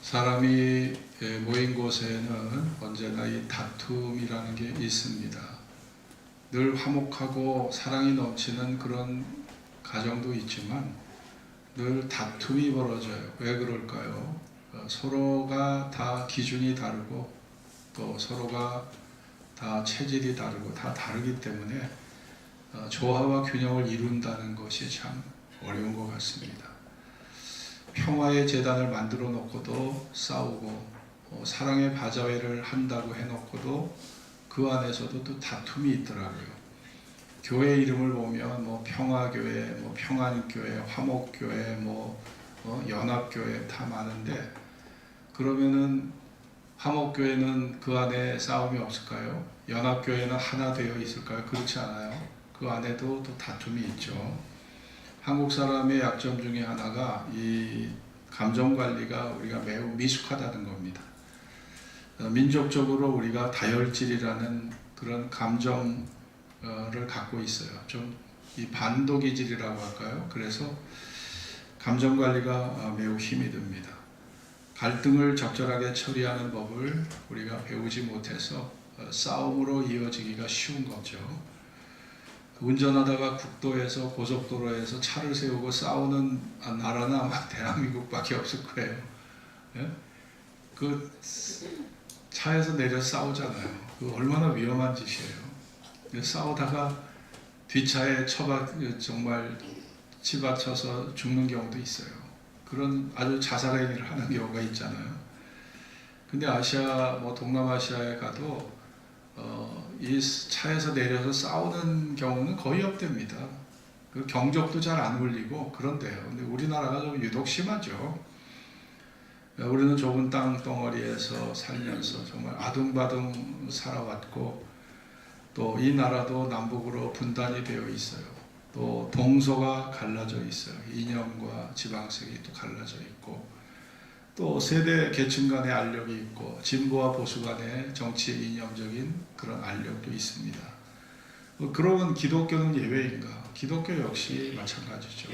사람이 모인 곳에는 언제나 이 다툼이라는 게 있습니다. 늘 화목하고 사랑이 넘치는 그런 가정도 있지만 늘 다툼이 벌어져요. 왜 그럴까요? 서로가 다 기준이 다르고 또 서로가 다 체질이 다르고 다 다르기 때문에 조화와 균형을 이룬다는 것이 참 어려운 것 같습니다. 평화의 재단을 만들어 놓고도 싸우고 사랑의 바자회를 한다고 해놓고도 그 안에서도 또 다툼이 있더라고요. 교회 이름을 보면 뭐 평화교회, 뭐 평안교회, 화목교회, 연합교회 다 많은데 그러면은 화목교회는 그 안에 싸움이 없을까요? 연합교회는 하나 되어 있을까요? 그렇지 않아요. 그 안에도 또 다툼이 있죠. 한국 사람의 약점 중에 하나가 이 감정 관리가 우리가 매우 미숙하다는 겁니다. 민족적으로 우리가 다혈질이라는 그런 감정을 갖고 있어요. 좀 이 반도기질이라고 할까요? 그래서 감정 관리가 매우 힘이 듭니다. 갈등을 적절하게 처리하는 법을 우리가 배우지 못해서 싸움으로 이어지기가 쉬운 거죠. 운전하다가 국도에서 고속도로에서 차를 세우고 싸우는 나라는 아마 대한민국밖에 없을 거예요. 예? 그 차에서 내려 싸우잖아요. 그 얼마나 위험한 짓이에요. 싸우다가 뒷차에 정말 치받쳐서 죽는 경우도 있어요. 그런 아주 자살의 일을 하는 경우가 있잖아요. 근데 아시아, 동남아시아에 가도 이 차에서 내려서 싸우는 경우는 거의 없답니다. 그 경적도 잘 안 울리고 그런데요. 근데 우리나라가 좀 유독 심하죠. 우리는 좁은 땅덩어리에서 살면서 정말 아둥바둥 살아왔고 또 이 나라도 남북으로 분단이 되어 있어요. 또 동서가 갈라져 있어요. 이념과 지방색이 또 갈라져 있고 또 세대 계층 간의 알력이 있고 진보와 보수 간의 정치 이념적인 그런 알력도 있습니다. 그러면 기독교는 예외인가? 기독교 역시 마찬가지죠.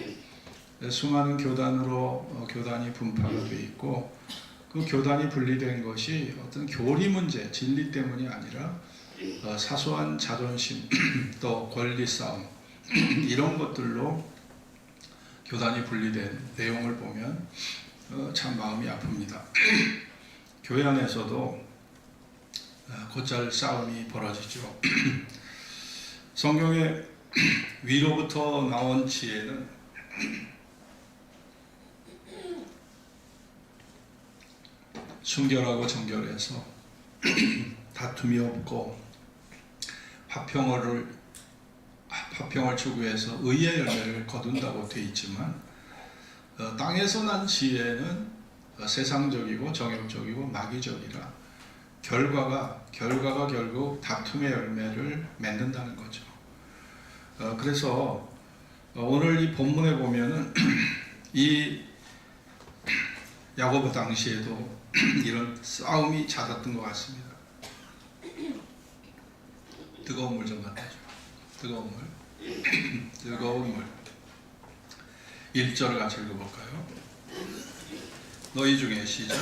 수많은 교단으로 교단이 분파가 되어 있고 그 교단이 분리된 것이 어떤 교리 문제, 진리 때문이 아니라 사소한 자존심, 또 권리 싸움 이런 것들로 교단이 분리된 내용을 보면 참 마음이 아픕니다. 교회 안에서도 곧잘 싸움이 벌어지죠. 성경의 위로부터 나온 지혜는 순결하고 정결해서 다툼이 없고 화평을 추구해서 의의 열매를 거둔다고 되어 있지만 땅에서 난 지혜는 세상적이고 정욕적이고 마귀적이라 결과가 결국 다툼의 열매를 맺는다는 거죠. 그래서 오늘 이 본문에 보면은 이 야고보 당시에도 이런 싸움이 잦았던 것 같습니다. 뜨거운 물 좀 갖다 줘. 뜨거운 물. 1절을 같이 읽어볼까요? 너희 중에 시작.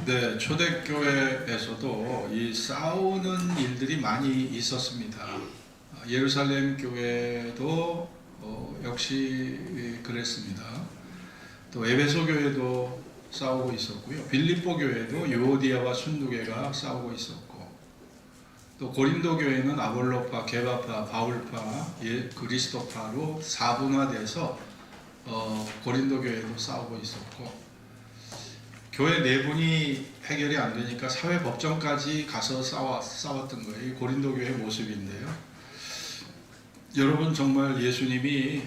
네, 초대교회에서도 이 싸우는 일들이 많이 있었습니다. 예루살렘 교회도 역시 그랬습니다. 또 에베소 교회도 싸우고 있었고요. 빌립보 교회도 유오디아와 순두계가 싸우고 있었고 또 고린도 교회는 아볼로파, 게바파, 바울파, 그리스도파로 사분화돼서 고린도 교회도 싸우고 있었고 교회 내분이 해결이 안 되니까 사회법정까지 가서 싸웠던 거예요. 이 고린도 교회의 모습인데요. 여러분 정말 예수님이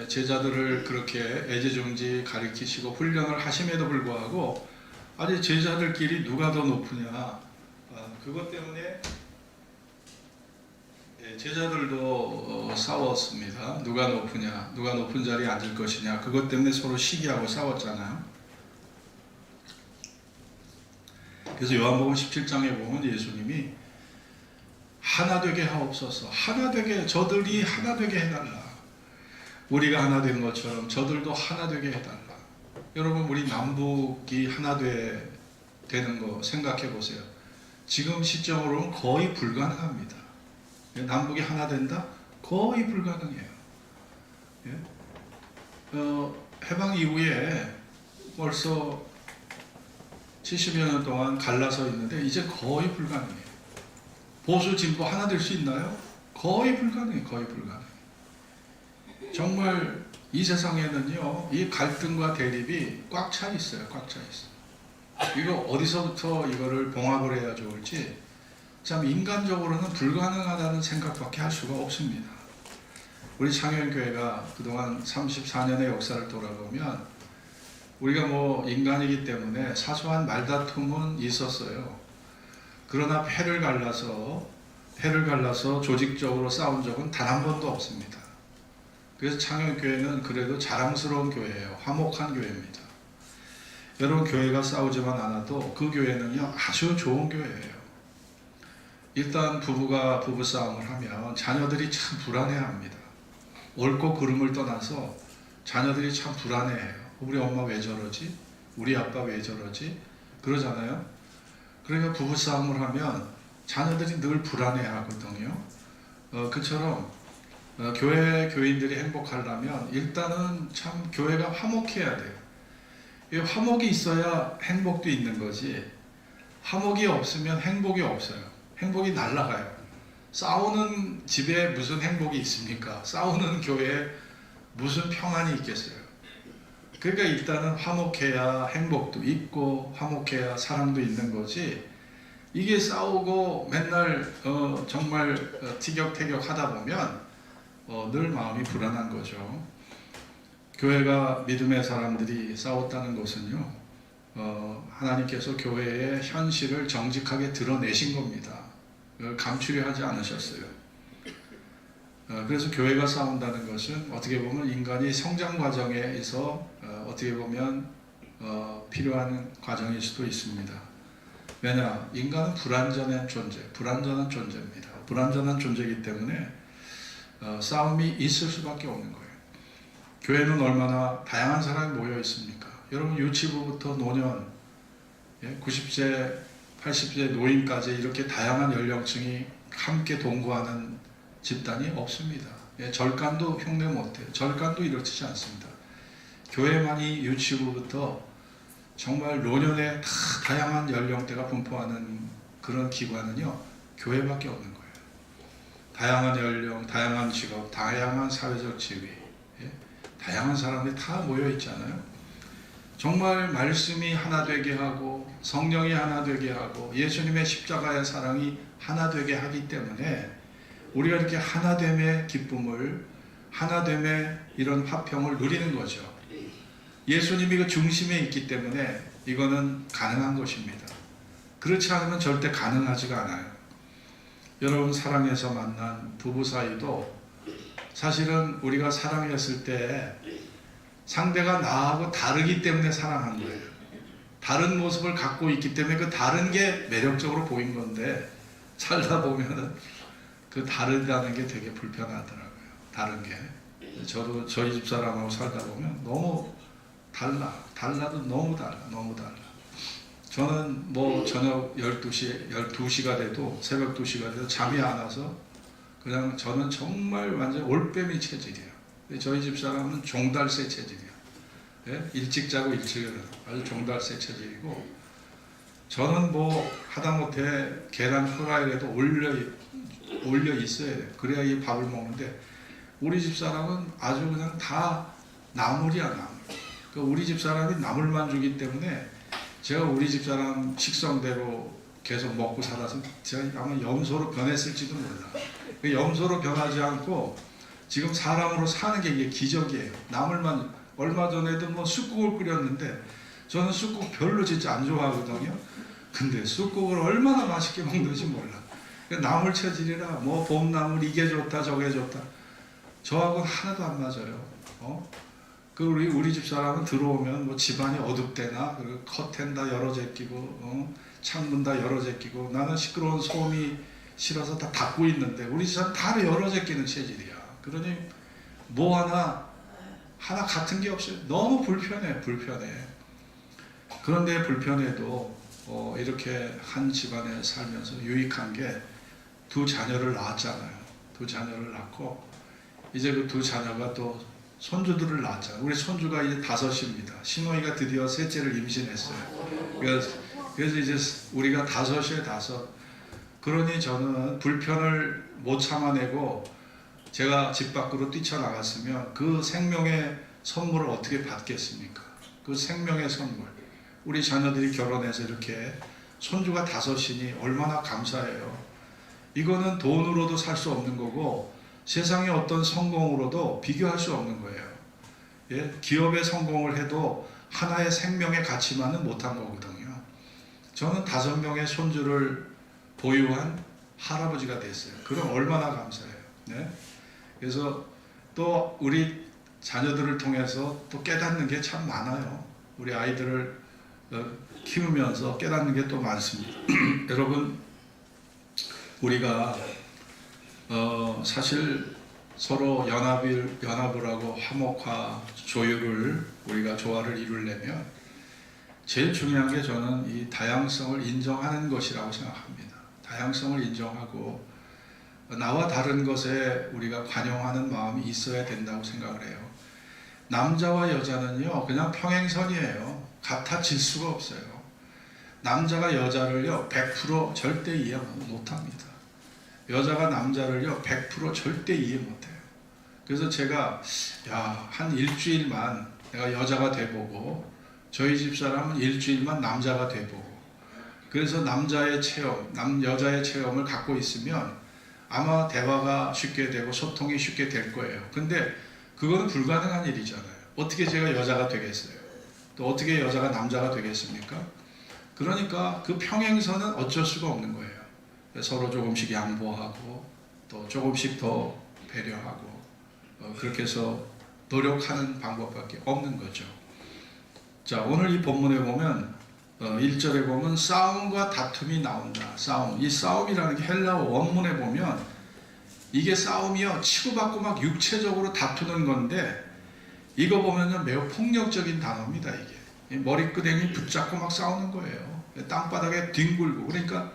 제자들을 그렇게 애지중지 가르치시고 훈련을 하심에도 불구하고 아직 제자들끼리 누가 더 높으냐 그것 때문에 제자들도 싸웠습니다. 누가 높으냐, 누가 높은 자리에 앉을 것이냐 그것 때문에 서로 시기하고 싸웠잖아요. 그래서 요한복음 17장에 보면 예수님이 하나 되게 하옵소서. 하나 되게, 저들이 하나 되게 해달라. 우리가 하나 된 것처럼 저들도 하나 되게 해달라. 여러분, 우리 남북이 하나 되는 거 생각해 보세요. 지금 시점으로는 거의 불가능합니다. 남북이 하나 된다? 거의 불가능해요. 예? 해방 이후에 벌써 70여 년 동안 갈라서 있는데 이제 거의 불가능해요. 보수 진보 하나 될 수 있나요? 거의 불가능해요. 거의 불가능해요. 정말 이 세상에는요, 이 갈등과 대립이 꽉 차 있어요. 꽉 차 있어요. 이거 어디서부터 이거를 봉합을 해야 좋을지 참 인간적으로는 불가능하다는 생각밖에 할 수가 없습니다. 우리 창현교회가 그동안 34년의 역사를 돌아보면 우리가 뭐 인간이기 때문에 사소한 말다툼은 있었어요. 그러나 패를 갈라서 조직적으로 싸운 적은 단 한 번도 없습니다. 그래서 창현교회는 그래도 자랑스러운 교회예요. 화목한 교회입니다. 여러분, 교회가 싸우지만 않아도 그 교회는요, 아주 좋은 교회예요. 일단 부부가 부부싸움을 하면 자녀들이 참 불안해합니다. 옳고 그름을 떠나서 자녀들이 참 불안해해요. 우리 엄마 왜 저러지? 우리 아빠 왜 저러지? 그러잖아요. 그러니까 부부싸움을 하면 자녀들이 늘 불안해하거든요. 그처럼 교인들이 행복하려면 일단은 참 교회가 화목해야 돼요. 이 화목이 있어야 행복도 있는 거지, 화목이 없으면 행복이 없어요. 행복이 날아가요. 싸우는 집에 무슨 행복이 있습니까? 싸우는 교회에 무슨 평안이 있겠어요? 그러니까 일단은 화목해야 행복도 있고 화목해야 사랑도 있는 거지, 이게 싸우고 맨날 정말 티격태격 하다 보면 늘 마음이 불안한 거죠. 교회가 믿음의 사람들이 싸웠다는 것은요, 하나님께서 교회의 현실을 정직하게 드러내신 겁니다. 감추려 하지 않으셨어요. 그래서 교회가 싸운다는 것은 어떻게 보면 인간이 성장 과정에서 어떻게 보면 필요한 과정일 수도 있습니다. 왜냐? 인간은 불완전한 존재입니다. 불완전한 존재이기 때문에 싸움이 있을 수밖에 없는 거예요. 교회는 얼마나 다양한 사람이 모여 있습니까? 여러분, 유치부부터 노년, 90세, 80세 노인까지 이렇게 다양한 연령층이 함께 동거하는 집단이 없습니다. 절간도 흉내 못해요. 절간도 이렇지 않습니다. 교회만이 유치부부터 정말 노년에 다양한 연령대가 분포하는 그런 기관은요, 교회밖에 없는 거예요. 다양한 연령, 다양한 직업, 다양한 사회적 지위, 다양한 사람들이 다 모여 있잖아요. 정말 말씀이 하나 되게 하고 성령이 하나 되게 하고 예수님의 십자가의 사랑이 하나 되게 하기 때문에 우리가 이렇게 하나됨의 기쁨을, 하나됨의 이런 화평을 누리는 거죠. 예수님이 그 중심에 있기 때문에 이거는 가능한 것입니다. 그렇지 않으면 절대 가능하지가 않아요. 여러분, 사랑해서 만난 부부 사이도 사실은 우리가 사랑했을 때 상대가 나하고 다르기 때문에 사랑한 거예요. 다른 모습을 갖고 있기 때문에 그 다른 게 매력적으로 보인 건데, 살다 보면은 그 다르다는 게 되게 불편하더라고요. 다른 게. 저도 저희 집 사람하고 살다 보면 너무 달라도 너무 달라. 저는 뭐 저녁 12시가 돼도, 새벽 2시가 돼도 잠이 안 와서 그냥 저는 정말 완전 올빼미 체질이에요. 저희 집 사람은 종달새 체질이에요. 일찍 자고 일찍 일어나요. 아주 종달새 체질이고, 저는 뭐 하다못해 계란 후라이라도 올려 있어야 돼요. 그래야 이 밥을 먹는데, 우리 집 사람은 아주 그냥 다 나물이야, 나물. 그러니까 우리 집 사람이 나물만 주기 때문에 제가 우리 집 사람 식성대로 계속 먹고 살아서 제가 아마 염소로 변했을지도 몰라. 그 염소로 변하지 않고 지금 사람으로 사는 게 이게 기적이에요. 나물만. 얼마 전에도 뭐 쑥국을 끓였는데, 저는 쑥국 별로 진짜 안 좋아하거든요. 근데 쑥국을 얼마나 맛있게 먹는지 몰라. 나물 체질이라 뭐 봄나물 이게 좋다 저게 좋다, 저하고는 하나도 안 맞아요. 그리고 우리 집 사람은 들어오면 뭐 집안이 어둡대나, 커튼 다 열어 제끼고 창문 다 열어 제끼고, 나는 시끄러운 소음이 실어서 다 닫고 있는데 우리 집사람 다 열어져 끼는 체질이야. 그러니 뭐 하나 같은 게 없어요. 너무 불편해. 그런데 불편해도 이렇게 한 집안에 살면서 유익한 게 두 자녀를 낳았잖아요. 두 자녀를 낳고 이제 그 두 자녀가 또 손주들을 낳았잖아요. 우리 손주가 이제 5입니다. 신호이가 드디어 셋째를 임신했어요. 그래서 이제 우리가 5이에 5. 그러니 저는 불편을 못 참아내고 제가 집 밖으로 뛰쳐나갔으면 그 생명의 선물을 어떻게 받겠습니까? 그 생명의 선물. 우리 자녀들이 결혼해서 이렇게 손주가 5이니 얼마나 감사해요. 이거는 돈으로도 살 수 없는 거고 세상의 어떤 성공으로도 비교할 수 없는 거예요. 예? 기업의 성공을 해도 하나의 생명의 가치만은 못한 거거든요. 저는 5명의 손주를 보유한 할아버지가 됐어요. 그럼 얼마나 감사해요. 네? 그래서 또 우리 자녀들을 통해서 또 깨닫는 게 참 많아요. 우리 아이들을 키우면서 깨닫는 게 또 많습니다. 여러분, 우리가 사실 서로 연합을 하고 화목화, 조율을 우리가 조화를 이루려면 제일 중요한 게 저는 이 다양성을 인정하는 것이라고 생각합니다. 다양성을 인정하고 나와 다른 것에 우리가 관용하는 마음이 있어야 된다고 생각을 해요. 남자와 여자는요 그냥 평행선이에요. 같아질 수가 없어요. 남자가 여자를요 100% 절대 이해 못합니다. 여자가 남자를요 100% 절대 이해 못해요. 그래서 제가 한 일주일만 내가 여자가 돼보고 저희 집사람은 일주일만 남자가 돼보고 그래서 남자의 체험, 여자의 체험을 갖고 있으면 아마 대화가 쉽게 되고 소통이 쉽게 될 거예요. 근데 그거는 불가능한 일이잖아요. 어떻게 제가 여자가 되겠어요? 또 어떻게 여자가 남자가 되겠습니까? 그러니까 그 평행선은 어쩔 수가 없는 거예요. 서로 조금씩 양보하고 또 조금씩 더 배려하고 그렇게 해서 노력하는 방법밖에 없는 거죠. 자, 오늘 이 본문에 보면 1절에 보면 싸움과 다툼이 나온다. 싸움. 이 싸움이라는 게 헬라어 원문에 보면 이게 싸움이요 치고받고 막 육체적으로 다투는 건데 이거 보면은 매우 폭력적인 단어입니다. 이게 머리끄댕이 붙잡고 막 싸우는 거예요. 땅바닥에 뒹굴고. 그러니까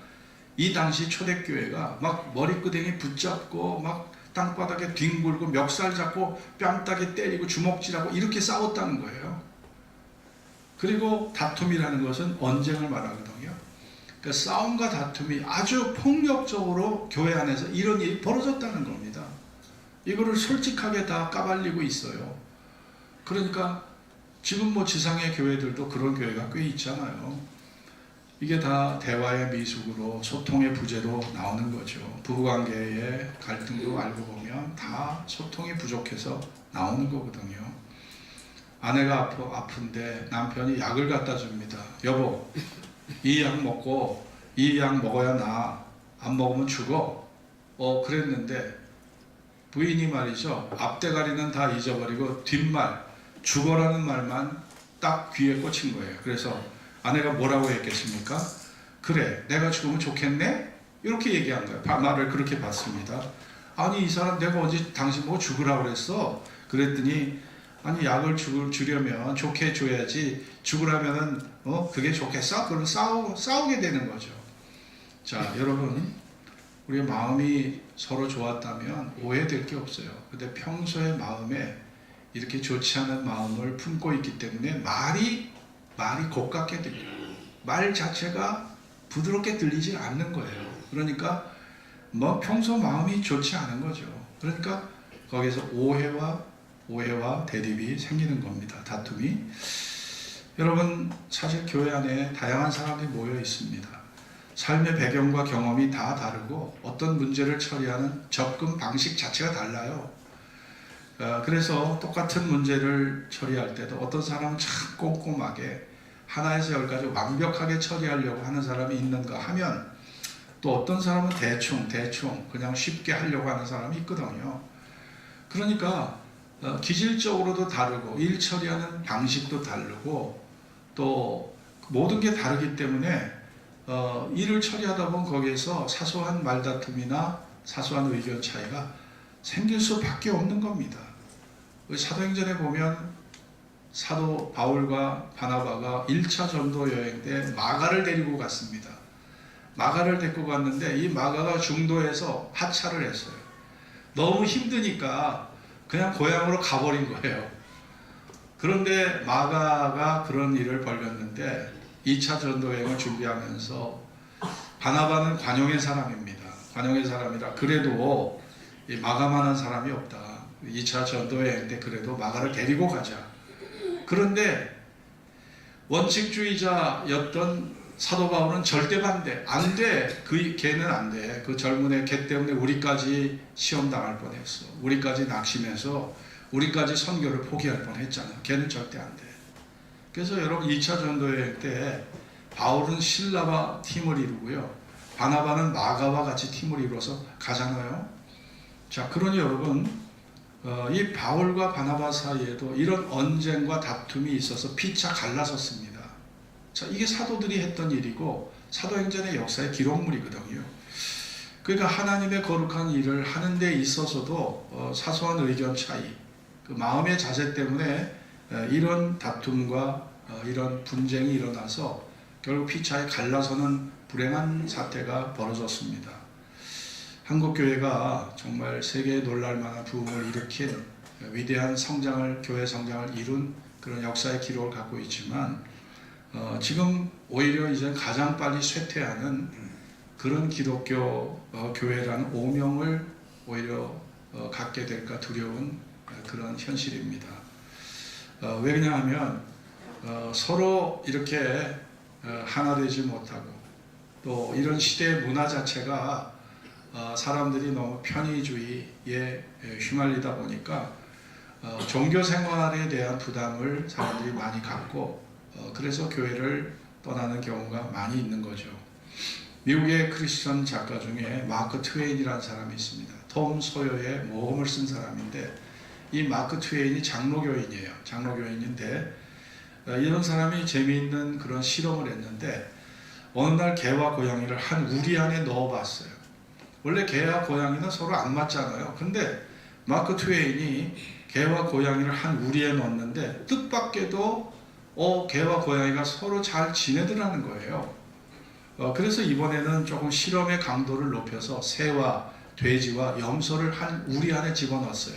이 당시 초대교회가 막 머리끄댕이 붙잡고 막 땅바닥에 뒹굴고 멱살 잡고 뺨따기 때리고 주먹질하고 이렇게 싸웠다는 거예요. 그리고 다툼이라는 것은 언쟁을 말하거든요. 그러니까 싸움과 다툼이 아주 폭력적으로 교회 안에서 이런 일이 벌어졌다는 겁니다. 이거를 솔직하게 다 까발리고 있어요. 그러니까 지금 뭐 지상의 교회들도 그런 교회가 꽤 있잖아요. 이게 다 대화의 미숙으로 소통의 부재로 나오는 거죠. 부부관계의 갈등도 알고 보면 다 소통이 부족해서 나오는 거거든요. 아내가 아픈데 남편이 약을 갖다 줍니다. 여보, 이 약 먹고 이 약 먹어야 나. 안 먹으면 죽어. 그랬는데 부인이 말이죠. 앞대가리는 다 잊어버리고 뒷말, 죽어라는 말만 딱 귀에 꽂힌 거예요. 그래서 아내가 뭐라고 했겠습니까? 그래, 내가 죽으면 좋겠네? 이렇게 얘기한 거예요. 말을 그렇게 받습니다. 아니, 이 사람 내가 언제 당신 보고 죽으라고 그랬어? 그랬더니 아니, 약을 주려면 좋게 줘야지 죽으라면은 그게 좋겠어? 그럼 싸우게 되는 거죠. 자, 여러분, 우리의 마음이 서로 좋았다면 오해될 게 없어요. 근데 평소에 마음에 이렇게 좋지 않은 마음을 품고 있기 때문에 말이 곱깝게 들려요. 말 자체가 부드럽게 들리지 않는 거예요. 그러니까 뭐 평소 마음이 좋지 않은 거죠. 그러니까 거기서 오해와 대립이 생기는 겁니다. 다툼이. 여러분, 사실 교회 안에 다양한 사람들이 모여 있습니다. 삶의 배경과 경험이 다 다르고 어떤 문제를 처리하는 접근 방식 자체가 달라요. 그래서 똑같은 문제를 처리할 때도 어떤 사람은 참 꼼꼼하게 하나에서 10까지 완벽하게 처리하려고 하는 사람이 있는가 하면 또 어떤 사람은 대충 그냥 쉽게 하려고 하는 사람이 있거든요. 그러니까 기질적으로도 다르고 일 처리하는 방식도 다르고 또 모든 게 다르기 때문에 일을 처리하다 보면 거기에서 사소한 말다툼이나 사소한 의견 차이가 생길 수밖에 없는 겁니다. 사도행전에 보면 사도 바울과 바나바가 1차 전도 여행 때 마가를 데리고 갔습니다. 마가를 데리고 갔는데 이 마가가 중도에서 하차를 했어요. 너무 힘드니까 그냥 고향으로 가버린 거예요. 그런데 마가가 그런 일을 벌였는데 2차 전도 여행을 준비하면서 바나바는 관용의 사람입니다. 관용의 사람이라 그래도 이 마가만한 사람이 없다. 2차 전도 여행 때 그래도 마가를 데리고 가자. 그런데 원칙주의자였던 사도 바울은 절대 반대. 안 돼. 걔는 안 돼. 그 젊은 애 걔 때문에 우리까지 시험 당할 뻔했어. 우리까지 낙심해서 우리까지 선교를 포기할 뻔했잖아. 걔는 절대 안 돼. 그래서 여러분 2차 전도 여행 때 바울은 실라와 팀을 이루고요. 바나바는 마가와 같이 팀을 이루어서 가잖아요. 자, 그러니 여러분 이 바울과 바나바 사이에도 이런 언쟁과 다툼이 있어서 피차 갈라섰습니다. 자, 이게 사도들이 했던 일이고 사도행전의 역사의 기록물이거든요. 그러니까 하나님의 거룩한 일을 하는 데 있어서도 사소한 의견 차이, 그 마음의 자세 때문에 이런 다툼과 이런 분쟁이 일어나서 결국 피차에 갈라서는 불행한 사태가 벌어졌습니다. 한국교회가 정말 세계에 놀랄만한 부흥을 일으킨 위대한 성장을, 교회 성장을 이룬 그런 역사의 기록을 갖고 있지만 지금 오히려 이제 가장 빨리 쇠퇴하는 그런 기독교 교회라는 오명을 오히려 갖게 될까 두려운 그런 현실입니다. 왜냐하면 서로 이렇게 하나 되지 못하고 또 이런 시대의 문화 자체가 사람들이 너무 편의주의에 휘말리다 보니까 종교 생활에 대한 부담을 사람들이 많이 갖고 그래서 교회를 떠나는 경우가 많이 있는 거죠. 미국의 크리스천 작가 중에 마크 트웨인이라는 사람이 있습니다. 톰 소여의 모험을 쓴 사람인데 이 마크 트웨인이 장로교인이에요. 장로교인인데 이런 사람이 재미있는 그런 실험을 했는데 어느 날 개와 고양이를 한 우리 안에 넣어봤어요. 원래 개와 고양이는 서로 안 맞잖아요. 근데 마크 트웨인이 개와 고양이를 한 우리에 넣었는데 뜻밖에도 개와 고양이가 서로 잘 지내더라는 거예요. 그래서 이번에는 조금 실험의 강도를 높여서 새와 돼지와 염소를 한 우리 안에 집어넣었어요.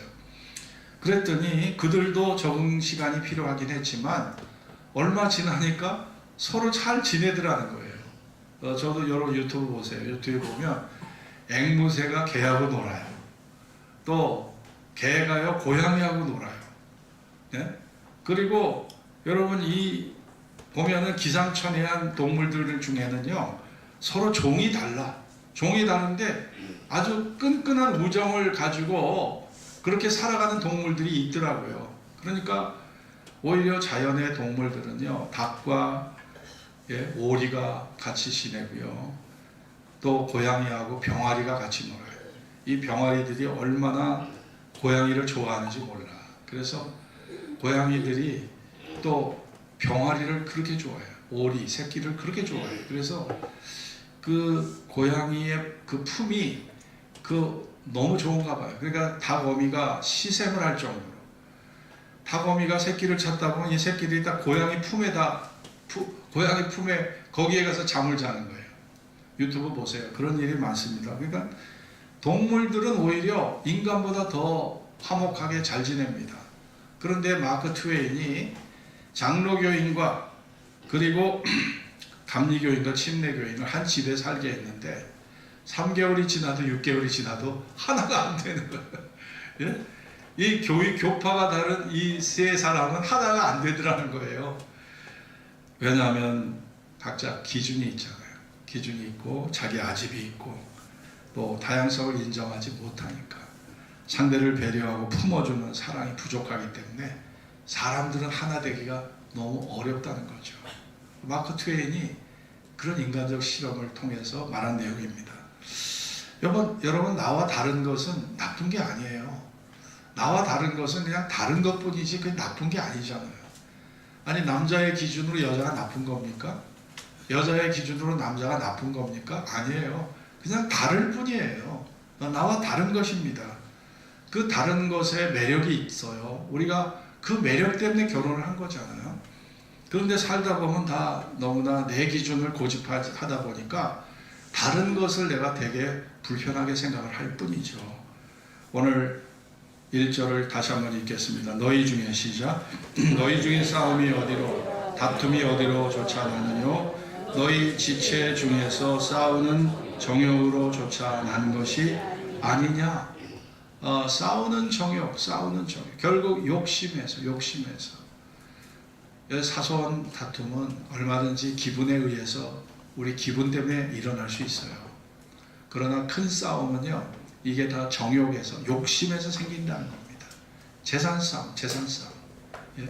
그랬더니 그들도 적응 시간이 필요하긴 했지만 얼마 지나니까 서로 잘 지내더라는 거예요. 저도 여러 유튜브 보세요. 유튜브에 보면 앵무새가 개하고 놀아요. 또 개가요 고양이하고 놀아요. 네? 그리고 여러분 이 보면은 기상천외한 동물들 중에는요 서로 종이 달라. 종이 다른데 아주 끈끈한 우정을 가지고 그렇게 살아가는 동물들이 있더라고요. 그러니까 오히려 자연의 동물들은요 닭과 오리가 같이 지내고요. 또 고양이하고 병아리가 같이 놀아요. 이 병아리들이 얼마나 고양이를 좋아하는지 몰라. 그래서 고양이들이 또 병아리를 그렇게 좋아해요. 오리, 새끼를 그렇게 좋아해요. 그래서 그 고양이의 그 품이 너무 좋은가 봐요. 그러니까 닭어미가 시샘을 할 정도로 닭어미가 새끼를 찾다 보면 이 새끼들이 딱 고양이 품에 거기에 가서 잠을 자는 거예요. 유튜브 보세요. 그런 일이 많습니다. 그러니까 동물들은 오히려 인간보다 더 화목하게 잘 지냅니다. 그런데 마크 트웨인이 장로교인과 그리고 감리교인과 침례교인을 한 집에 살게 했는데 3개월이 지나도 6개월이 지나도 하나가 안 되는 거예요. 예? 이 교파가 다른 이 세 사람은 하나가 안 되더라는 거예요. 왜냐하면 각자 기준이 있잖아요. 기준이 있고 자기 아집이 있고 또 다양성을 인정하지 못하니까 상대를 배려하고 품어주는 사랑이 부족하기 때문에 사람들은 하나 되기가 너무 어렵다는 거죠. 마크 트웨인이 그런 인간적 실험을 통해서 말한 내용입니다. 여러분 나와 다른 것은 나쁜 게 아니에요. 나와 다른 것은 그냥 다른 것뿐이지 그게 나쁜 게 아니잖아요. 아니 남자의 기준으로 여자가 나쁜 겁니까? 여자의 기준으로 남자가 나쁜 겁니까? 아니에요. 그냥 다를 뿐이에요. 나와 다른 것입니다. 그 다른 것에 매력이 있어요. 우리가 그 매력 때문에 결혼을 한 거잖아요. 그런데 살다 보면 다 너무나 내 기준을 고집하다 보니까 다른 것을 내가 되게 불편하게 생각을 할 뿐이죠. 오늘 1절을 다시 한번 읽겠습니다. 너희 중에 시작. 너희 중에 싸움이 어디로 다툼이 어디로 조차 나느뇨. 너희 지체 중에서 싸우는 정욕으로 조차 나는 것이 아니냐. 싸우는 정욕. 결국 욕심에서. 사소한 다툼은 얼마든지 기분에 의해서 우리 기분 때문에 일어날 수 있어요. 그러나 큰 싸움은요, 이게 다 정욕에서, 욕심에서 생긴다는 겁니다. 재산 싸움. 예?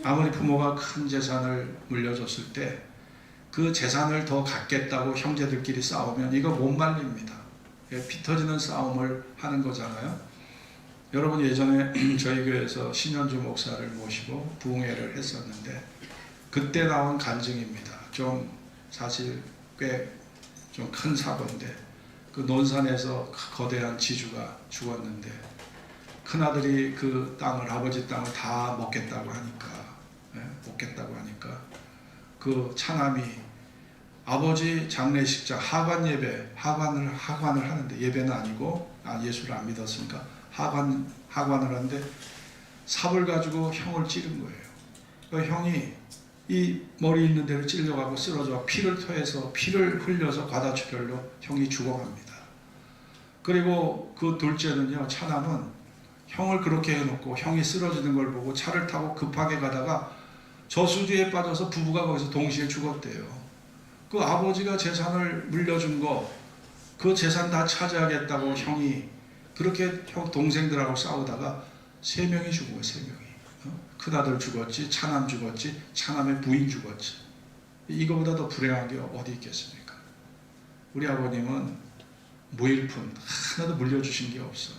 아무리 부모가 큰 재산을 물려줬을 때 그 재산을 더 갖겠다고 형제들끼리 싸우면 이거 못 말립니다. 예? 피 터지는 싸움을 하는 거잖아요. 여러분, 예전에 저희 교회에서 신현주 목사를 모시고 부흥회를 했었는데 그때 나온 간증입니다. 좀 사실 꽤 좀 큰 사고인데, 그 논산에서 거대한 지주가 죽었는데 큰아들이 그 땅을, 아버지 땅을 다 먹겠다고 하니까 그 차남이 아버지 장례식장 하관 예배, 하관을 하는데, 예배는 아니고 예수를 안 믿었으니까 하관을 하는데 삽을 가지고 형을 찌른 거예요. 그 형이 이 머리 있는 데를 찔려가고 쓰러져 피를 토해서, 피를 흘려서 과다출혈로 형이 죽어갑니다. 그리고 그 둘째는요, 차남은 형을 그렇게 해놓고 형이 쓰러지는 걸 보고 차를 타고 급하게 가다가 저수지에 빠져서 부부가 거기서 동시에 죽었대요. 그 아버지가 재산을 물려준 거, 그 재산 다 차지하겠다고 형이 그렇게 형 동생들하고 싸우다가 3명이 죽은 거예요. 3명이. 큰아들 죽었지, 차남 죽었지, 차남의 부인 죽었지. 이거보다 더 불행한 게 어디 있겠습니까? 우리 아버님은 무일푼 하나도 물려주신 게 없어.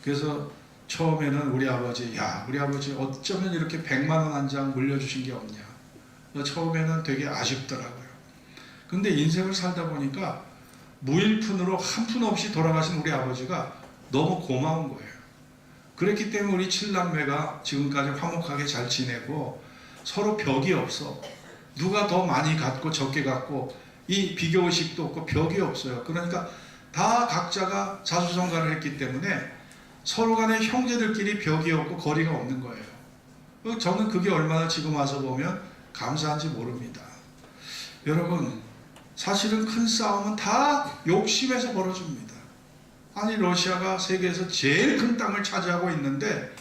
그래서 처음에는 우리 아버지 어쩌면 이렇게 100만 원 한 장 물려주신 게 없냐. 처음에는 되게 아쉽더라고요. 근데 인생을 살다 보니까 무일푼으로 한 푼 없이 돌아가신 우리 아버지가 너무 고마운 거예요. 그랬기 때문에 우리 7남매가 지금까지 화목하게 잘 지내고 서로 벽이 없어. 누가 더 많이 갖고 적게 갖고 이 비교의식도 없고 벽이 없어요. 그러니까 다 각자가 자수성가를 했기 때문에 서로 간에 형제들끼리 벽이 없고 거리가 없는 거예요. 저는 그게 얼마나 지금 와서 보면 감사한지 모릅니다. 여러분, 사실은 큰 싸움은 다 욕심에서 벌어집니다. 아니, 러시아가 세계에서 제일 큰 땅을 차지하고 있는데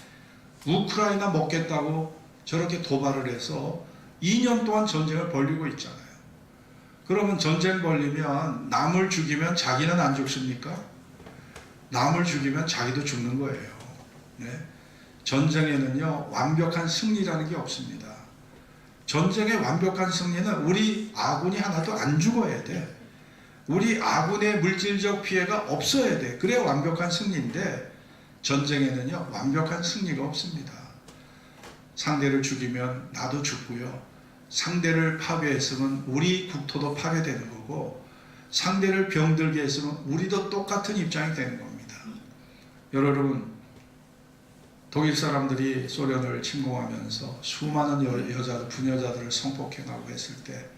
우크라이나 먹겠다고 저렇게 도발을 해서 2년 동안 전쟁을 벌이고 있잖아요. 그러면 전쟁 벌리면 남을 죽이면 자기는 안 죽습니까? 남을 죽이면 자기도 죽는 거예요. 네? 전쟁에는요, 완벽한 승리라는 게 없습니다. 전쟁의 완벽한 승리는 우리 아군이 하나도 안 죽어야 돼. 우리 아군의 물질적 피해가 없어야 돼. 그래야 완벽한 승리인데 전쟁에는요, 완벽한 승리가 없습니다. 상대를 죽이면 나도 죽고요, 상대를 파괴했으면 우리 국토도 파괴되는 거고, 상대를 병들게 했으면 우리도 똑같은 입장이 되는 겁니다. 여러분, 독일 사람들이 소련을 침공하면서 수많은 부녀자들을 성폭행하고 했을 때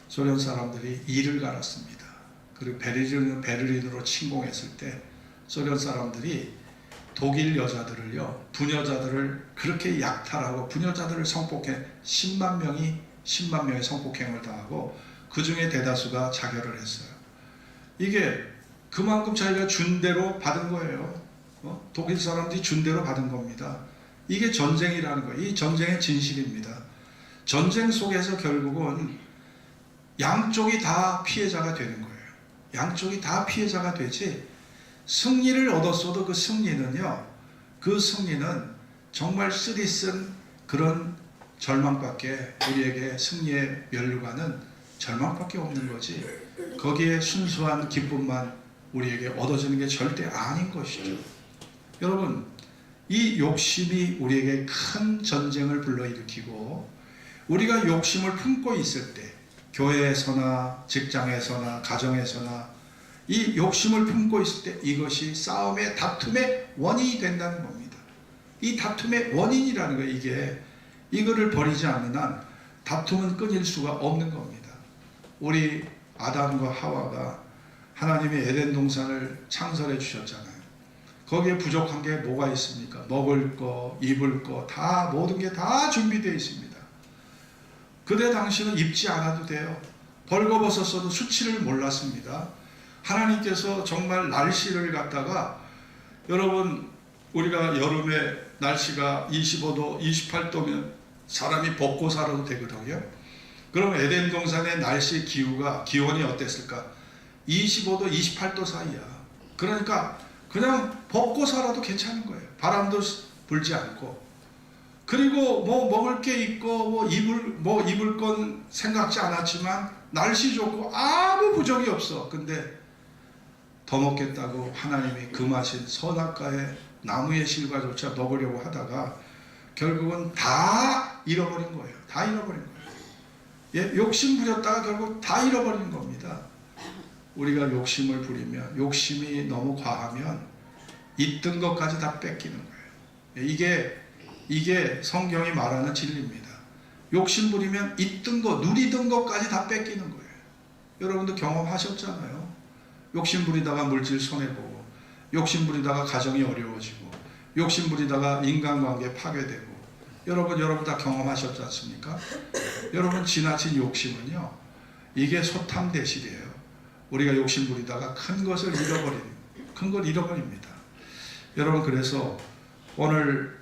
소련 사람들이 이를 갈았습니다. 그리고 베를린으로 침공했을 때 소련 사람들이 독일 여자들을요, 부녀자들을 그렇게 약탈하고 부녀자들을 성폭행, 10만 명의 성폭행을 당하고 그 중에 대다수가 자결을 했어요. 이게 그만큼 자기가 준 대로 받은 거예요. 독일 사람들이 준 대로 받은 겁니다. 이게 전쟁이라는 거예요. 이 전쟁의 진실입니다. 전쟁 속에서 결국은 양쪽이 다 피해자가 되는 거예요. 양쪽이 다 피해자가 되지, 승리를 얻었어도 그 승리는 정말 쓰디쓴 그런 절망밖에, 우리에게 승리의 면류관은 절망밖에 없는 거지, 거기에 순수한 기쁨만 우리에게 얻어지는 게 절대 아닌 것이죠. 여러분, 이 욕심이 우리에게 큰 전쟁을 불러일으키고, 우리가 욕심을 품고 있을 때, 교회에서나 직장에서나 가정에서나 이 욕심을 품고 있을 때 이것이 싸움의 다툼의 원인이 된다는 겁니다. 이 다툼의 원인이라는 거예요. 이거를 버리지 않는 한 다툼은 끊일 수가 없는 겁니다. 우리 아담과 하와가 하나님이 에덴 동산을 창설해 주셨잖아요. 거기에 부족한 게 뭐가 있습니까? 먹을 거, 입을 거, 다 모든 게 다 준비되어 있습니다. 그때 당시는 입지 않아도 돼요. 벌거벗어 써도 수치를 몰랐습니다. 하나님께서 정말 날씨를 갖다가, 여러분 우리가 여름에 날씨가 25도, 28도면 사람이 벗고 살아도 되거든요. 그럼 에덴 동산의 날씨 기온이 어땠을까? 25도, 28도 사이야. 그러니까 그냥 벗고 살아도 괜찮은 거예요. 바람도 불지 않고. 그리고 뭐 먹을 게 있고 뭐 입을 건 생각지 않았지만 날씨 좋고 아무 부족이 없어. 근데 더 먹겠다고 하나님이 금하신 선악과의 나무의 실과조차 먹으려고 하다가 결국은 다 잃어버린 거예요. 다 잃어버린 거예요. 예, 욕심 부렸다가 결국 다 잃어버리는 겁니다. 우리가 욕심을 부리면, 욕심이 너무 과하면 있던 것까지 다 뺏기는 거예요. 이게 성경이 말하는 진리입니다. 욕심 부리면 있던 것, 누리던 것까지 다 뺏기는 거예요. 여러분도 경험하셨잖아요. 욕심 부리다가 물질 손해보고, 욕심 부리다가 가정이 어려워지고, 욕심 부리다가 인간관계 파괴되고, 여러분 다 경험하셨지 않습니까? 여러분 지나친 욕심은요, 이게 소탐대실이에요. 우리가 욕심 부리다가 큰 걸 잃어버립니다. 여러분, 그래서 오늘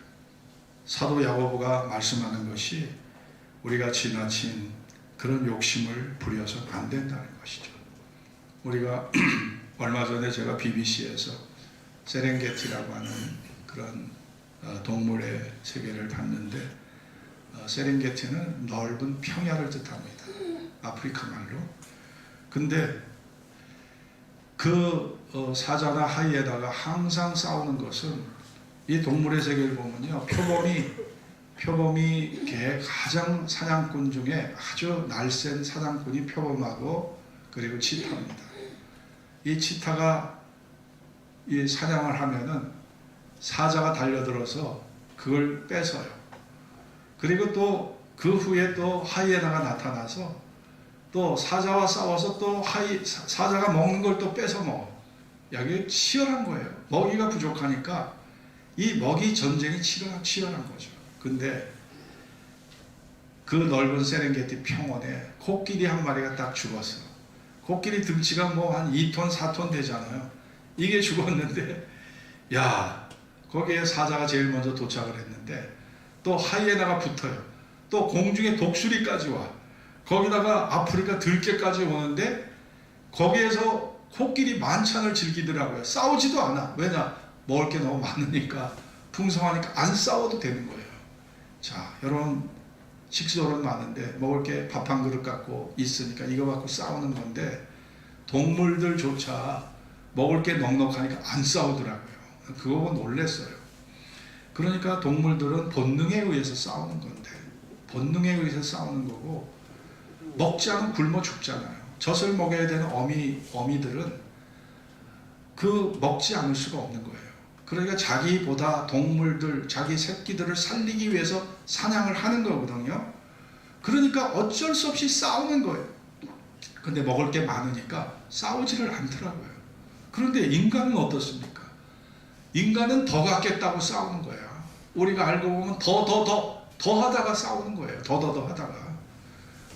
사도 야고보가 말씀하는 것이 우리가 지나친 그런 욕심을 부려서는 안 된다는 것이죠. 우리가 얼마 전에 제가 BBC에서 세렝게티라고 하는 그런 동물의 세계를 봤는데, 세렝게티는 넓은 평야를 뜻합니다. 아프리카 말로. 근데 그 사자나 하이에나가 항상 싸우는 것은, 이 동물의 세계를 보면요, 표범이 가장 사냥꾼 중에 아주 날쌘 사냥꾼이 표범하고, 그리고 치타입니다. 이 치타가 이 사냥을 하면은 사자가 달려들어서 그걸 뺏어요. 그리고 또 그 후에 또 하이에나가 나타나서 또 사자와 싸워서 또 사자가 먹는 걸 또 뺏어 먹어. 이게 치열한 거예요. 먹이가 부족하니까 이 먹이 전쟁이 치열한 거죠. 근데 그 넓은 세렝게티 평원에 코끼리 한 마리가 딱 죽었어. 코끼리 등치가 뭐 한 2톤, 4톤 되잖아요. 이게 죽었는데, 야, 거기에 사자가 제일 먼저 도착을 했는데, 또 하이에나가 붙어요. 또 공중에 독수리까지 와. 거기다가 아프리카 들개까지 오는데, 거기에서 코끼리 만찬을 즐기더라고요. 싸우지도 않아. 왜냐? 먹을 게 너무 많으니까, 풍성하니까 안 싸워도 되는 거예요. 자, 여러분, 식수로는 많은데 먹을 게 밥 한 그릇 갖고 있으니까 이거 갖고 싸우는 건데, 동물들조차 먹을 게 넉넉하니까 안 싸우더라고요. 그거 보고 놀랬어요. 그러니까 동물들은 본능에 의해서 싸우는 건데, 본능에 의해서 싸우는 거고, 먹지 않으면 굶어 죽잖아요. 젖을 먹여야 되는 어미들은 그 먹지 않을 수가 없는 거예요. 그러니까 자기보다 동물들, 자기 새끼들을 살리기 위해서 사냥을 하는 거거든요. 그러니까 어쩔 수 없이 싸우는 거예요. 근데 먹을 게 많으니까 싸우지를 않더라고요. 그런데 인간은 어떻습니까? 인간은 더 갖겠다고 싸우는 거예요. 우리가 알고 보면 더 하다가 싸우는 거예요. 더 하다가.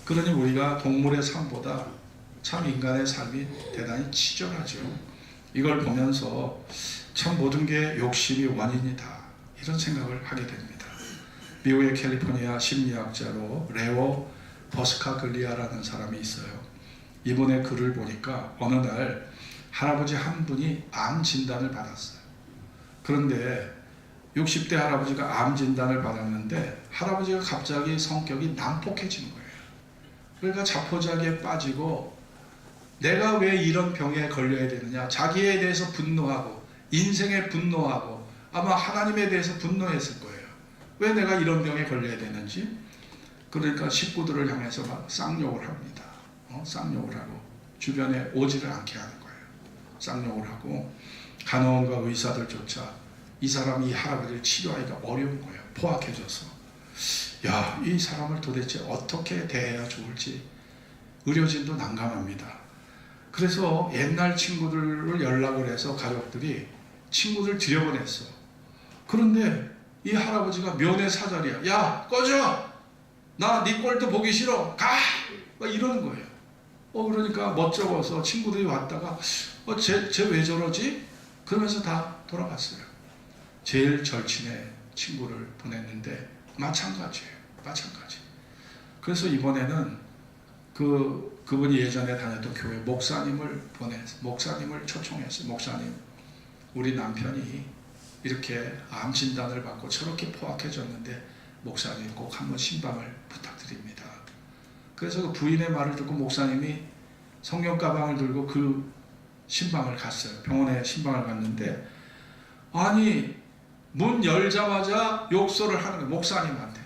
그러니 우리가 동물의 삶보다 참 인간의 삶이 대단히 치졸하죠. 이걸 보면서 참 모든 게 욕심이 원인이다, 이런 생각을 하게 됩니다. 미국의 캘리포니아 심리학자로 레오 버스카글리아라는 사람이 있어요. 이번에 글을 보니까 어느 날 할아버지 한 분이 암 진단을 받았어요. 그런데 60대 할아버지가 암 진단을 받았는데 할아버지가 갑자기 성격이 난폭해지는 거예요. 그러니까 자포자기에 빠지고 내가 왜 이런 병에 걸려야 되느냐, 자기에 대해서 분노하고 인생에 분노하고 아마 하나님에 대해서 분노했을 거예요. 왜 내가 이런 병에 걸려야 되는지. 그러니까 식구들을 향해서 막 쌍욕을 합니다. 쌍욕을 하고 주변에 오지를 않게 하는 거예요. 쌍욕을 하고 간호원과 의사들조차 이 사람이 이 할아버지를 치료하기가 어려운 거예요. 포악해져서. 야, 이 사람을 도대체 어떻게 대해야 좋을지 의료진도 난감합니다. 그래서 옛날 친구들을 연락을 해서 가족들이 친구들 들여보냈어. 그런데 이 할아버지가 면회사절이야. 야, 꺼져! 나 네 꼴도 보기 싫어. 가! 막 이러는 거예요. 그러니까 멋쩍어서 친구들이 왔다가 쟤 왜 저러지? 그러면서 다 돌아갔어요. 제일 절친의 친구를 보냈는데 마찬가지예요. 마찬가지. 그래서 이번에는 그분이 예전에 다녔던 교회 목사님을 초청했어요. 목사님, 우리 남편이 이렇게 암 진단을 받고 저렇게 포악해졌는데 목사님 꼭 한번 신방을 부탁드립니다. 그래서 그 부인의 말을 듣고 목사님이 성령 가방을 들고 그 신방을 갔어요. 병원에 신방을 갔는데 아니 문 열자마자 욕설을 하는 거예요.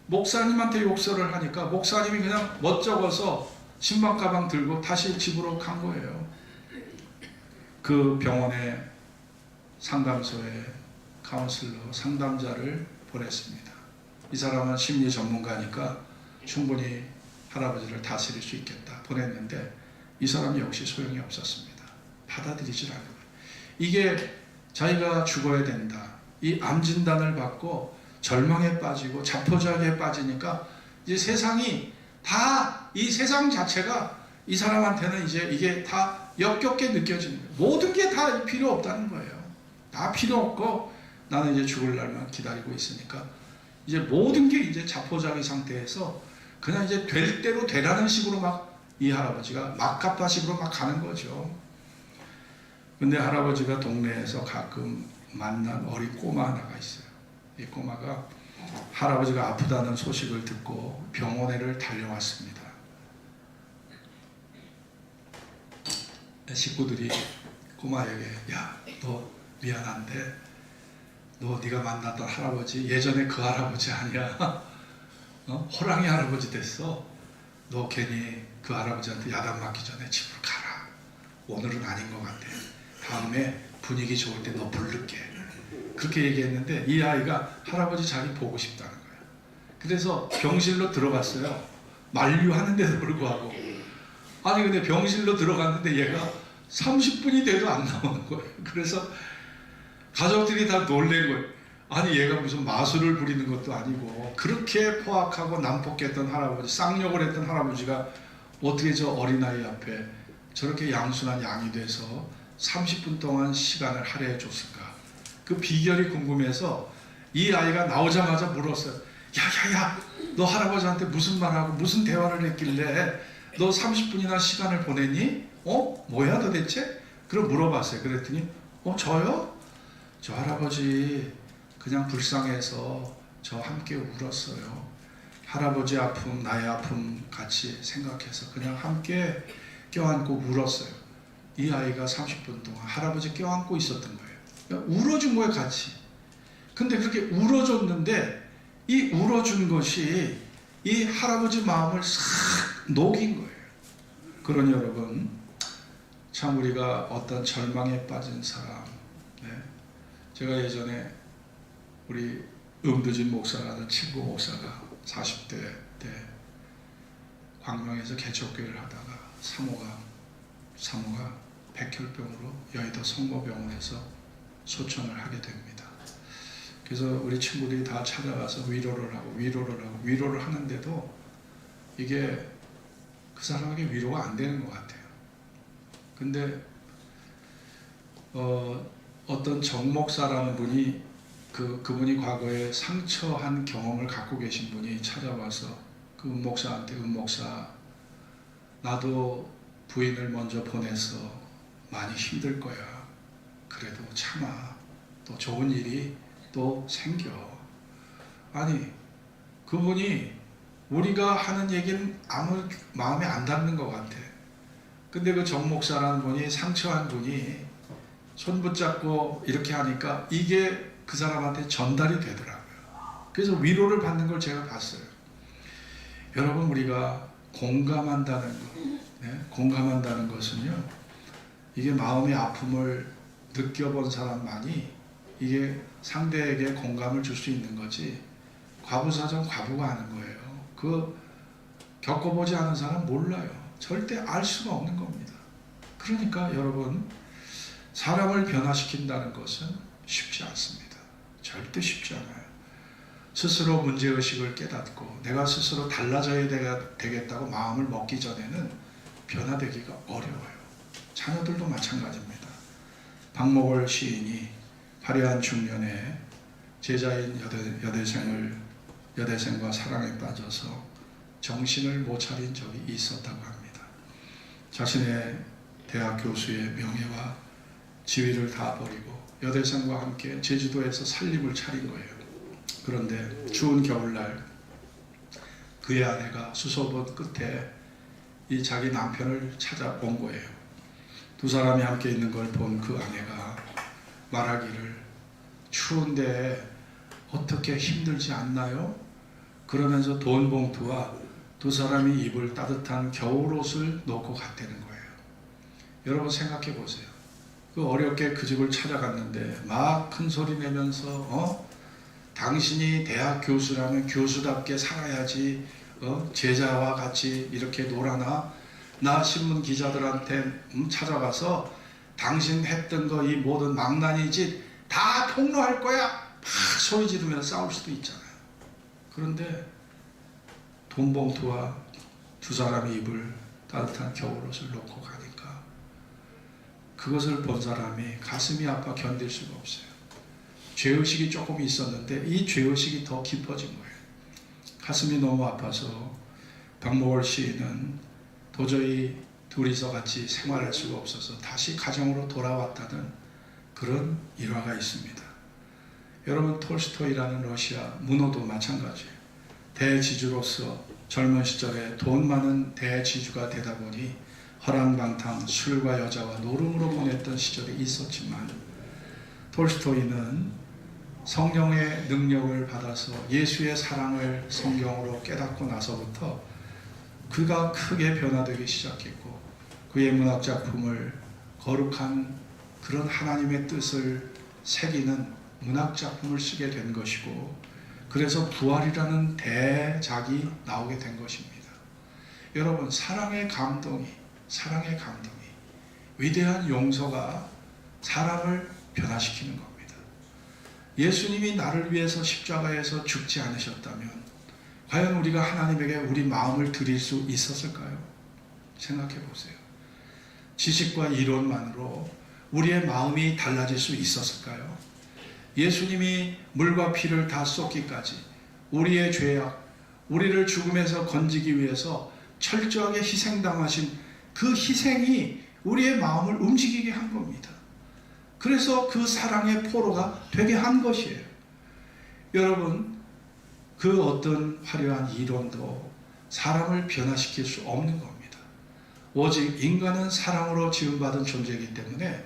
목사님한테 욕설을 하니까 목사님이 그냥 멋쩍어서 신방 가방 들고 다시 집으로 간 거예요. 그 병원의 상담소에 카운슬러, 상담자를 보냈습니다. 이 사람은 심리 전문가니까 충분히 할아버지를 다스릴 수 있겠다 보냈는데 이 사람이 역시 소용이 없었습니다. 받아들이질 않는 거예요. 이게 자기가 죽어야 된다. 이 암 진단을 받고 절망에 빠지고 자포자기에 빠지니까 이제 세상이 다 이 세상 자체가 이 사람한테는 이제 이게 다 역겹게 느껴지는 거예요. 모든 게 다 필요 없다는 거예요. 다 필요 없고 나는 이제 죽을 날만 기다리고 있으니까 이제 모든 게 이제 자포자기 상태에서 그냥 이제 될 대로 되라는 식으로 막 이 할아버지가 막갑다식으로 막 가는 거죠. 근데 할아버지가 동네에서 가끔 만난 어린 꼬마 하나가 있어요. 이 꼬마가 할아버지가 아프다는 소식을 듣고 병원에를 달려왔습니다. 식구들이 꼬마에게 야, 너 미안한데 너 네가 만났던 할아버지 예전에 그 할아버지 아니야. 호랑이 할아버지 됐어. 너 괜히 그 할아버지한테 야단 맞기 전에 집으로 가라. 오늘은 아닌 것 같아. 다음에 분위기 좋을 때 너 부를게. 그렇게 얘기했는데 이 아이가 할아버지 자기 보고 싶다는 거예요. 그래서 병실로 들어갔어요. 만류하는데도 불구하고. 아니 근데 병실로 들어갔는데 얘가 30분이 돼도 안 나오는 거예요. 그래서 가족들이 다 놀란 거예요. 아니 얘가 무슨 마술을 부리는 것도 아니고 그렇게 포악하고 난폭했던 할아버지, 쌍욕을 했던 할아버지가 어떻게 저 어린아이 앞에 저렇게 양순한 양이 돼서 30분 동안 시간을 할애해 줬을까? 그 비결이 궁금해서 이 아이가 나오자마자 물었어요. 야야야, 너 할아버지한테 무슨 말하고 무슨 대화를 했길래 너 30분이나 시간을 보냈니? 뭐야 도대체? 그럼 물어봤어요. 그랬더니 저요? 저 할아버지 그냥 불쌍해서 저 함께 울었어요. 할아버지 아픔, 나의 아픔 같이 생각해서 그냥 함께 껴안고 울었어요. 이 아이가 30분 동안 할아버지 껴안고 있었던 거예요. 그러니까 울어준 거예요, 같이. 근데 그렇게 울어줬는데 이 울어준 것이 이 할아버지 마음을 싹 녹인 거예요. 그러니 여러분, 참 우리가 어떤 절망에 빠진 사람, 제가 예전에 우리 음두진 목사라는 친구 목사가 40대 때 광명에서 개척교회를 하다가 사모가 백혈병으로 여의도 성모병원에서 소천을 하게 됩니다. 그래서 우리 친구들이 다 찾아가서 위로를 하는데도 이게 그 사람에게 위로가 안 되는 것 같아요. 근데 어떤 정목사라는 분이 그분이 과거에 상처한 경험을 갖고 계신 분이 찾아와서 그 은목사한테 은목사, 나도 부인을 먼저 보내서 많이 힘들 거야. 그래도 참아. 또 좋은 일이 또 생겨. 아니 그분이 우리가 하는 얘기는 아무 마음에 안 닿는 것 같아. 근데 그 정목사라는 분이 상처한 분이 손 붙잡고 이렇게 하니까 이게 그 사람한테 전달이 되더라고요. 그래서 위로를 받는 걸 제가 봤어요. 여러분, 우리가 공감한다는 것, 공감한다는 것은요, 이게 마음의 아픔을 느껴본 사람만이 이게 상대에게 공감을 줄 수 있는 거지, 과부사전 과부가 아는 거예요. 그 겪어보지 않은 사람 몰라요. 절대 알 수가 없는 겁니다. 그러니까 여러분, 사람을 변화시킨다는 것은 쉽지 않습니다. 절대 쉽지 않아요. 스스로 문제의식을 깨닫고 내가 스스로 달라져야 되겠다고 마음을 먹기 전에는 변화되기가 어려워요. 자녀들도 마찬가지입니다. 박목월 시인이 화려한 중년에 제자인 여대생과 사랑에 빠져서 정신을 못 차린 적이 있었다고 합니다. 자신의 대학 교수의 명예와 지위를 다 버리고 여대생과 함께 제주도에서 살림을 차린 거예요. 그런데 추운 겨울날 그의 아내가 수소문 끝에 이 자기 남편을 찾아온 거예요. 두 사람이 함께 있는 걸 본 그 아내가 말하기를, 추운데 어떻게 힘들지 않나요? 그러면서 돈 봉투와 두 사람이 입을 따뜻한 겨울옷을 놓고 갔다는 거예요. 여러분 생각해 보세요. 그 어렵게 그 집을 찾아갔는데 막 큰 소리 내면서 당신이 대학 교수라면 교수답게 살아야지, 제자와 같이 이렇게 놀아나, 나 신문 기자들한테 찾아가서 당신 했던 거 이 모든 망나니 짓 다 폭로할 거야, 막 소리 지르면서 싸울 수도 있잖아요. 그런데 돈 봉투와 두 사람이 입을 따뜻한 겨울옷을 놓고 가니까 그것을 본 사람이 가슴이 아파 견딜 수가 없어요. 죄의식이 조금 있었는데 이 죄의식이 더 깊어진 거예요. 가슴이 너무 아파서 박목월 시인은 도저히 둘이서 같이 생활할 수가 없어서 다시 가정으로 돌아왔다는 그런 일화가 있습니다. 여러분, 톨스토이라는 러시아 문호도 마찬가지예요. 대지주로서 젊은 시절에 돈 많은 대지주가 되다 보니 허랑방탕, 술과 여자와 노름으로 보냈던 시절이 있었지만, 톨스토이는 성령의 능력을 받아서 예수의 사랑을 성경으로 깨닫고 나서부터 그가 크게 변화되기 시작했고, 그의 문학작품을 거룩한 그런 하나님의 뜻을 새기는 문학작품을 쓰게 된 것이고, 그래서 부활이라는 대작이 나오게 된 것입니다. 여러분, 사랑의 감동이, 위대한 용서가 사람을 변화시키는 겁니다. 예수님이 나를 위해서 십자가에서 죽지 않으셨다면 과연 우리가 하나님에게 우리 마음을 드릴 수 있었을까요? 생각해 보세요. 지식과 이론만으로 우리의 마음이 달라질 수 있었을까요? 예수님이 물과 피를 다 쏟기까지 우리의 죄악, 우리를 죽음에서 건지기 위해서 철저하게 희생당하신 그 희생이 우리의 마음을 움직이게 한 겁니다. 그래서 그 사랑의 포로가 되게 한 것이에요. 여러분, 그 어떤 화려한 이론도 사람을 변화시킬 수 없는 겁니다. 오직 인간은 사랑으로 지음받은 존재이기 때문에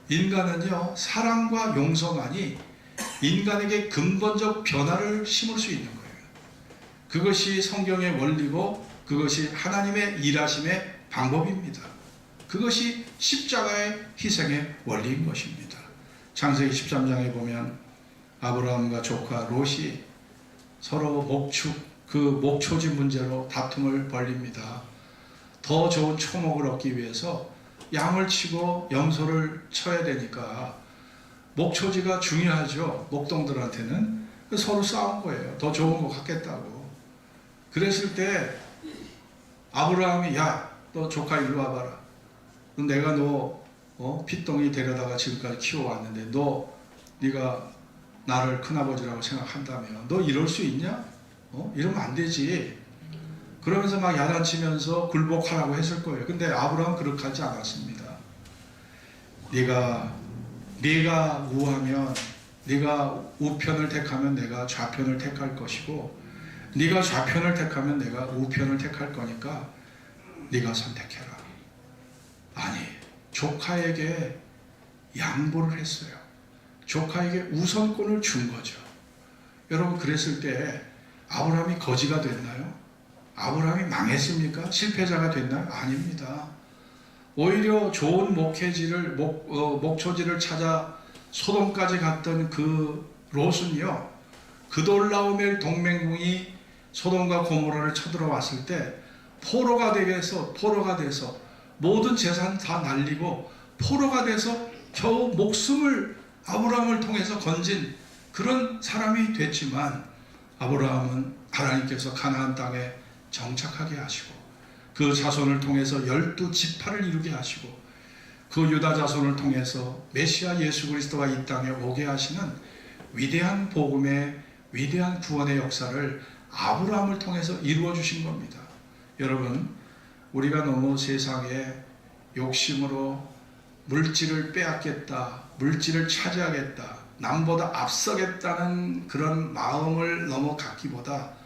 인간은요, 사랑과 용서만이 인간에게 근본적 변화를 심을 수 있는 거예요. 그것이 성경의 원리고 그것이 하나님의 일하심의 방법입니다. 그것이 십자가의 희생의 원리인 것입니다. 창세기 13장에 보면 아브라함과 조카 롯이 서로 목초지 문제로 다툼을 벌립니다. 더 좋은 초목을 얻기 위해서 양을 치고 염소를 쳐야 되니까 목초지가 중요하죠. 목동들한테는. 서로 싸운 거예요. 더 좋은 거 갖겠다고. 그랬을 때 아브라함이, 야, 너 조카 일로 와봐라. 내가 너 핏덩이 데려다가 지금까지 키워왔는데 네가 나를 큰아버지라고 생각한다면 너 이럴 수 있냐? 이러면 안 되지. 그러면서 막 야단치면서 굴복하라고 했을 거예요. 근데 아브라함은 그렇게 하지 않았습니다. 네가 우하면, 네가 우편을 택하면 내가 좌편을 택할 것이고, 네가 좌편을 택하면 내가 우편을 택할 거니까 네가 선택해라. 아니, 조카에게 양보를 했어요. 조카에게 우선권을 준 거죠. 여러분, 그랬을 때 아브라함이 거지가 됐나요? 아브라함이 망했습니까? 실패자가 됐나요? 아닙니다. 오히려 좋은 목초지를 찾아 소돔까지 갔던 그 롯은요, 그돌라오멜 동맹군이 소돔과 고모라를 쳐들어왔을 때 포로가 돼서 모든 재산 다 날리고 포로가 돼서 겨우 목숨을 아브라함을 통해서 건진 그런 사람이 됐지만, 아브라함은 하나님께서 가나안 땅에 정착하게 하시고 그 자손을 통해서 12지파를 이루게 하시고 그 유다 자손을 통해서 메시아 예수 그리스도가 이 땅에 오게 하시는 위대한 복음의 위대한 구원의 역사를 아브라함을 통해서 이루어 주신 겁니다. 여러분, 우리가 너무 세상에 욕심으로 물질을 빼앗겠다, 물질을 차지하겠다, 남보다 앞서겠다는 그런 마음을 너무 갖기보다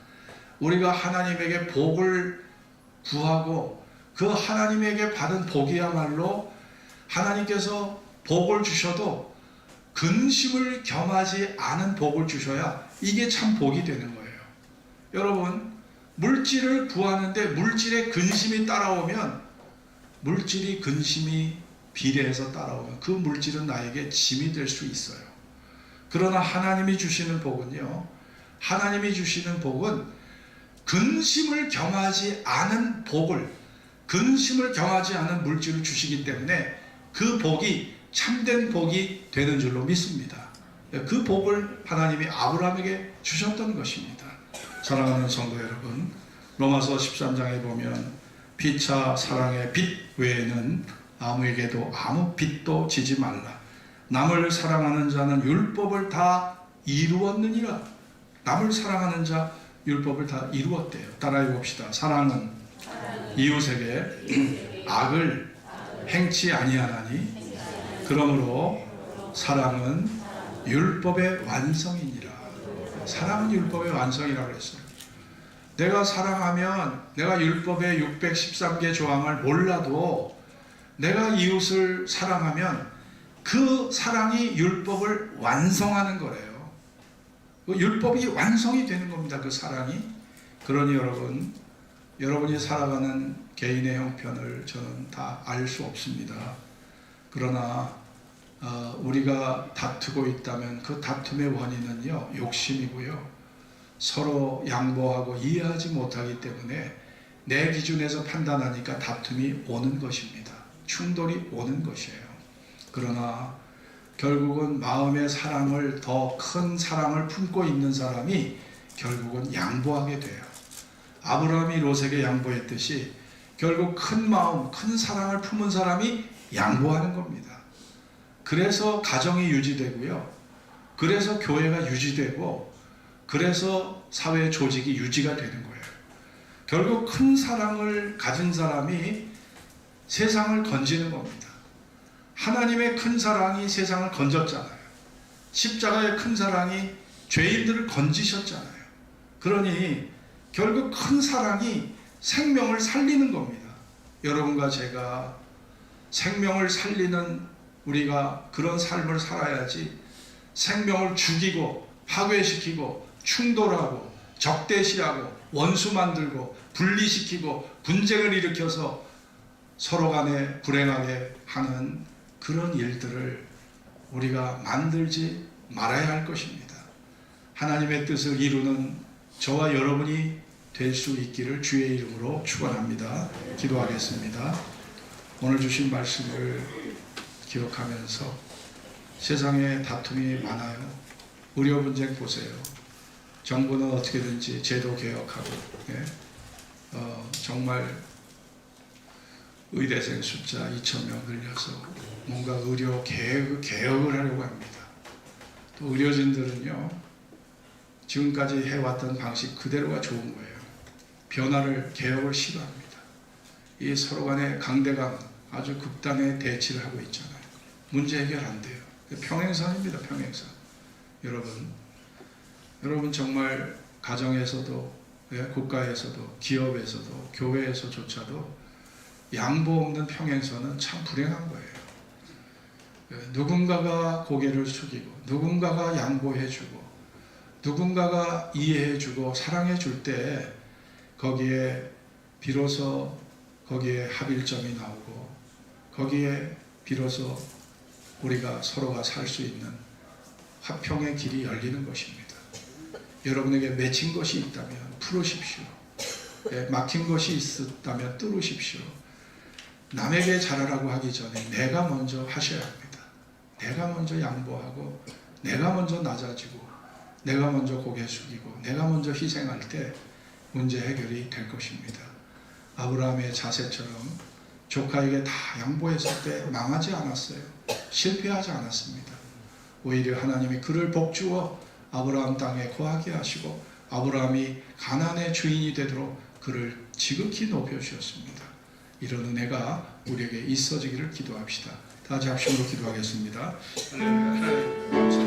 우리가 하나님에게 복을 구하고 그 하나님에게 받은 복이야말로 하나님께서 복을 주셔도 근심을 겸하지 않은 복을 주셔야 이게 참 복이 되는 거예요. 여러분, 물질을 구하는데 물질에 근심이 따라오면, 물질이 근심이 비례해서 따라오면 그 물질은 나에게 짐이 될 수 있어요. 그러나 하나님이 주시는 복은요, 하나님이 주시는 복은 근심을 겸하지 않은 복을, 근심을 겸하지 않은 물질을 주시기 때문에 그 복이 참된 복이 되는 줄로 믿습니다. 그 복을 하나님이 아브라함에게 주셨던 것입니다. 사랑하는 성도 여러분, 로마서 13장에 보면 피차 사랑의 빚 외에는 아무에게도 아무 빚도 지지 말라. 남을 사랑하는 자는 율법을 다 이루었느니라. 남을 사랑하는 자 율법을 다 이루었대요. 따라해 봅시다. 사랑은 이웃에게 악을 행치 아니하나니 그러므로 사랑은 율법의 완성이니라. 사랑은 율법의 완성이라고 했어요. 내가 사랑하면 내가 율법의 613개 조항을 몰라도 내가 이웃을 사랑하면 그 사랑이 율법을 완성하는 거래요. 그 율법이 완성이 되는 겁니다. 그 사랑이. 그러니 여러분, 여러분이 살아가는 개인의 형편을 저는 다 알 수 없습니다. 그러나 우리가 다투고 있다면 그 다툼의 원인은요, 욕심이고요, 서로 양보하고 이해하지 못하기 때문에 내 기준에서 판단하니까 다툼이 오는 것입니다. 충돌이 오는 것이에요. 그러나 결국은 마음의 사랑을, 더 큰 사랑을 품고 있는 사람이 결국은 양보하게 돼요. 아브라함이 롯에게 양보했듯이 결국 큰 마음, 큰 사랑을 품은 사람이 양보하는 겁니다. 그래서 가정이 유지되고요, 그래서 교회가 유지되고, 그래서 사회 조직이 유지가 되는 거예요. 결국 큰 사랑을 가진 사람이 세상을 건지는 겁니다. 하나님의 큰 사랑이 세상을 건졌잖아요. 십자가의 큰 사랑이 죄인들을 건지셨잖아요. 그러니 결국 큰 사랑이 생명을 살리는 겁니다. 여러분과 제가 생명을 살리는, 우리가 그런 삶을 살아야지 생명을 죽이고 파괴시키고 충돌하고 적대시하고 원수 만들고 분리시키고 분쟁을 일으켜서 서로 간에 불행하게 하는 그런 일들을 우리가 만들지 말아야 할 것입니다. 하나님의 뜻을 이루는 저와 여러분이 될 수 있기를 주의 이름으로 축원합니다. 기도하겠습니다. 오늘 주신 말씀을 기억하면서 세상에 다툼이 많아요. 의료 분쟁 보세요. 정부는 어떻게든지 제도 개혁하고, 정말 의대생 숫자 2,000명 늘려서 뭔가 의료 개혁을 하려고 합니다. 또 의료진들은요, 지금까지 해왔던 방식 그대로가 좋은 거예요. 변화를, 개혁을 싫어합니다. 이 서로 간의 강대강, 아주 극단의 대치를 하고 있잖아요. 문제 해결 안 돼요. 평행선입니다. 평행선. 여러분 정말 가정에서도, 국가에서도, 기업에서도, 교회에서조차도 양보 없는 평행선은 참 불행한 거예요. 누군가가 고개를 숙이고, 누군가가 양보해주고, 누군가가 이해해주고 사랑해줄 때 거기에 비로소 거기에 합일점이 나오고 거기에 비로소 우리가 서로가 살 수 있는 화평의 길이 열리는 것입니다. 여러분에게 맺힌 것이 있다면 풀으십시오. 막힌 것이 있었다면 뚫으십시오. 남에게 잘하라고 하기 전에 내가 먼저 하셔야 합니다. 내가 먼저 양보하고 내가 먼저 낮아지고 내가 먼저 고개 숙이고 내가 먼저 희생할 때 문제 해결이 될 것입니다. 아브라함의 자세처럼 조카에게 다 양보했을 때 망하지 않았어요. 실패하지 않았습니다. 오히려 하나님이 그를 복주어 아브라함 땅에 거하게 하시고 아브라함이 가나안의 주인이 되도록 그를 지극히 높여주셨습니다. 이런 은혜가 우리에게 있어지기를 기도합시다. 다 같이 합심으로 기도하겠습니다. 할렐루야.